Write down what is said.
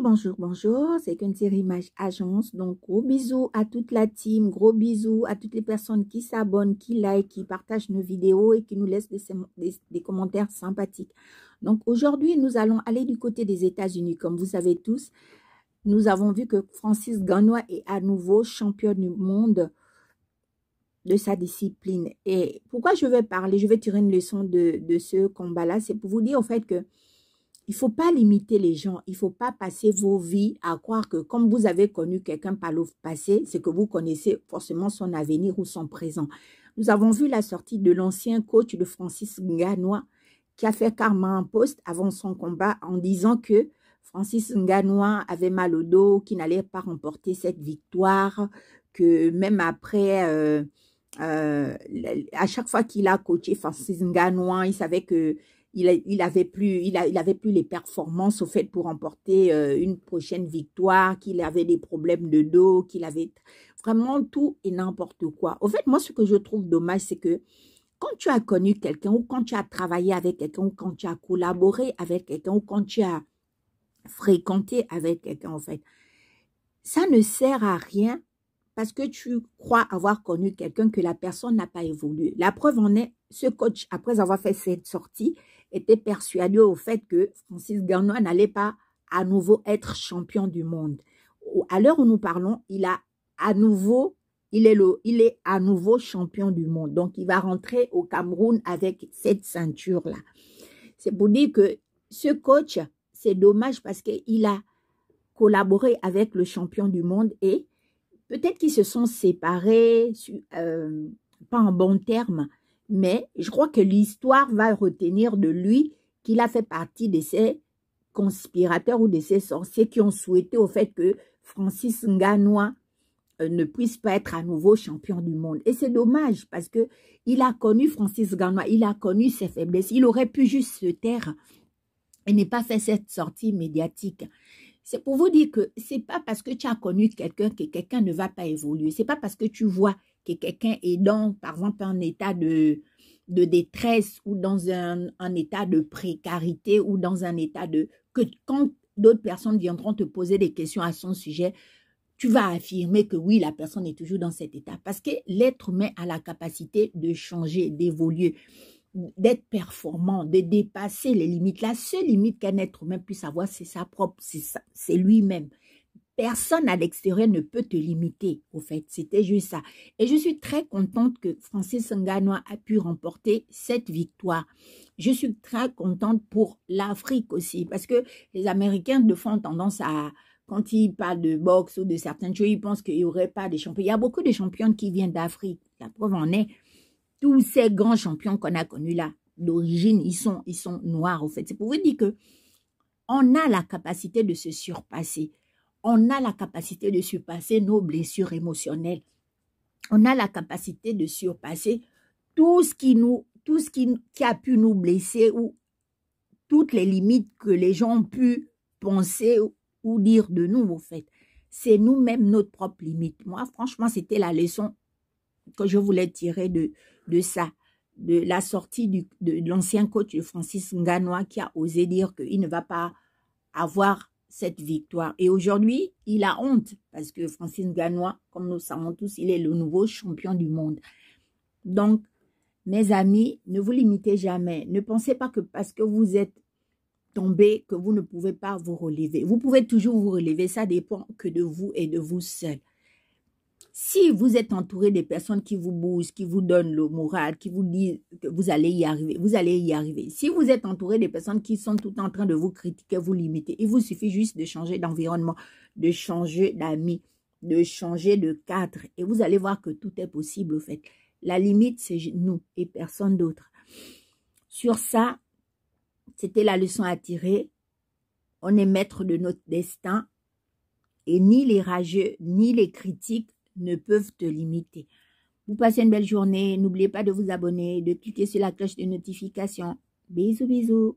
Bonjour, c'est Kunti Image Agence. Donc, gros bisous à toute la team, gros bisous à toutes les personnes qui s'abonnent, qui like, qui partagent nos vidéos et qui nous laissent des commentaires sympathiques. Donc, aujourd'hui, nous allons aller du côté des États-Unis. Comme vous savez tous, nous avons vu que Francis Ngannou est à nouveau champion du monde de sa discipline. Et pourquoi je vais tirer une leçon de ce combat-là, c'est pour vous dire au fait que il ne faut pas limiter les gens, il ne faut pas passer vos vies à croire que comme vous avez connu quelqu'un par le passé, c'est que vous connaissez forcément son avenir ou son présent. Nous avons vu la sortie de l'ancien coach de Francis Ngannou qui a fait carrément un post avant son combat en disant que Francis Ngannou avait mal au dos, qu'il n'allait pas remporter cette victoire, que même après, à chaque fois qu'il a coaché Francis Ngannou, il savait que il avait plus les performances au fait pour remporter une prochaine victoire, qu'il avait des problèmes de dos, qu'il avait vraiment tout et n'importe quoi. Au fait, moi, ce que je trouve dommage, c'est que quand tu as connu quelqu'un ou quand tu as travaillé avec quelqu'un ou quand tu as collaboré avec quelqu'un ou quand tu as fréquenté avec quelqu'un, en fait, ça ne sert à rien parce que tu crois avoir connu quelqu'un que la personne n'a pas évolué. La preuve en est, ce coach, après avoir fait cette sortie, était persuadé au fait que Francis Ngannou n'allait pas à nouveau être champion du monde. À l'heure où nous parlons, il est à nouveau champion du monde. Donc, il va rentrer au Cameroun avec cette ceinture-là. C'est pour dire que ce coach, c'est dommage parce qu'il a collaboré avec le champion du monde et peut-être qu'ils se sont séparés, pas en bons termes, mais je crois que l'histoire va retenir de lui qu'il a fait partie de ces conspirateurs ou de ces sorciers qui ont souhaité au fait que Francis Ngannou ne puisse pas être à nouveau champion du monde. Et c'est dommage parce que il a connu Francis Ngannou, il a connu ses faiblesses. Il aurait pu juste se taire et n'est pas fait cette sortie médiatique. C'est pour vous dire que c'est pas parce que tu as connu quelqu'un que quelqu'un ne va pas évoluer. C'est pas parce que tu vois que quelqu'un est dans, par exemple, un état de détresse ou dans un état de précarité ou dans un état que quand d'autres personnes viendront te poser des questions à son sujet, tu vas affirmer que oui, la personne est toujours dans cet état. Parce que l'être humain a la capacité de changer, d'évoluer, d'être performant, de dépasser les limites. La seule limite qu'un être humain puisse avoir, c'est sa propre, c'est lui-même. Personne à l'extérieur ne peut te limiter, au fait. C'était juste ça. Et je suis très contente que Francis Ngannou a pu remporter cette victoire. Je suis très contente pour l'Afrique aussi, parce que les Américains, de fois, ont tendance à, quand ils parlent de boxe ou de certaines choses, ils pensent qu'il n'y aurait pas de champions. Il y a beaucoup de champions qui viennent d'Afrique. La preuve en est, tous ces grands champions qu'on a connus là, d'origine, ils sont noirs, au fait. C'est pour vous dire que on a la capacité de se surpasser. On a la capacité de surpasser nos blessures émotionnelles. On a la capacité de surpasser tout ce qui a pu nous blesser ou toutes les limites que les gens ont pu penser ou dire de nous, au fait. C'est nous-mêmes notre propre limite. Moi, franchement, c'était la leçon que je voulais tirer de ça, de la sortie de l'ancien coach de Francis Ngannou qui a osé dire qu'il ne va pas avoir cette victoire. Et aujourd'hui, il a honte parce que Francis Ngannou, comme nous savons tous, il est le nouveau champion du monde. Donc, mes amis, ne vous limitez jamais. Ne pensez pas que parce que vous êtes tombé, que vous ne pouvez pas vous relever. Vous pouvez toujours vous relever, ça dépend que de vous et de vous seul. Si vous êtes entouré des personnes qui vous boostent, qui vous donnent le moral, qui vous disent que vous allez y arriver, vous allez y arriver. Si vous êtes entouré des personnes qui sont tout en train de vous critiquer, vous limiter, il vous suffit juste de changer d'environnement, de changer d'amis, de changer de cadre. Et vous allez voir que tout est possible, au fait. La limite, c'est nous et personne d'autre. Sur ça, c'était la leçon à tirer. On est maître de notre destin et ni les rageux, ni les critiques ne peuvent te limiter. Vous passez une belle journée. N'oubliez pas de vous abonner, de cliquer sur la cloche de notification. Bisous, bisous.